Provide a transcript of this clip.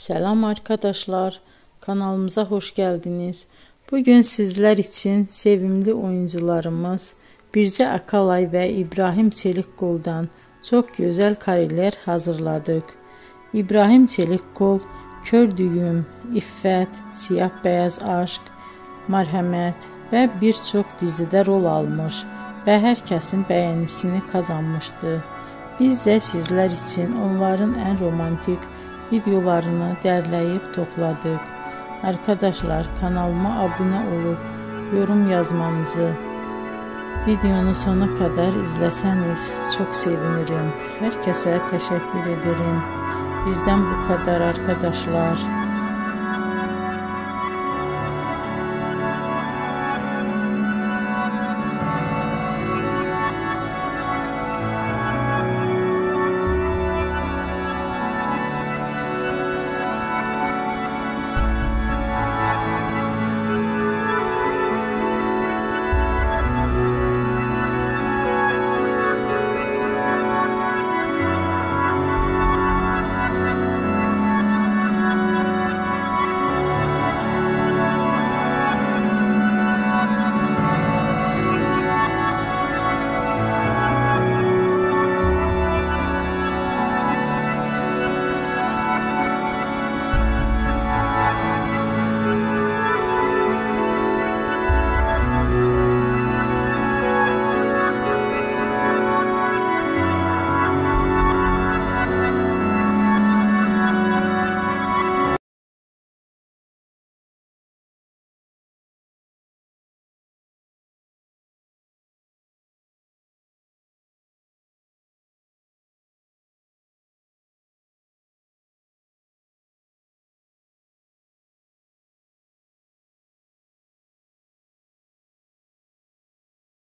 Selam arkadaşlar, kanalımıza hoş geldiniz. Bugün sizler için sevimli oyuncularımız Bircə Akalay ve İbrahim Çelikkol'dan çok güzel kareler hazırladık. İbrahim Çelikkol, Kör Düyüm, İffət, Siyah Beyaz Aşk, Mərhəmət ve birçok dizide rol almış ve herkesin beğenisini kazanmıştı. Biz de sizler için onların en romantik videolarını derleyip topladık. Arkadaşlar, kanalıma abone olup yorum yazmanızı, videonu sona kadar izleseniz çok sevinirim. Herkese teşekkür ederim. Bizden bu kadar arkadaşlar.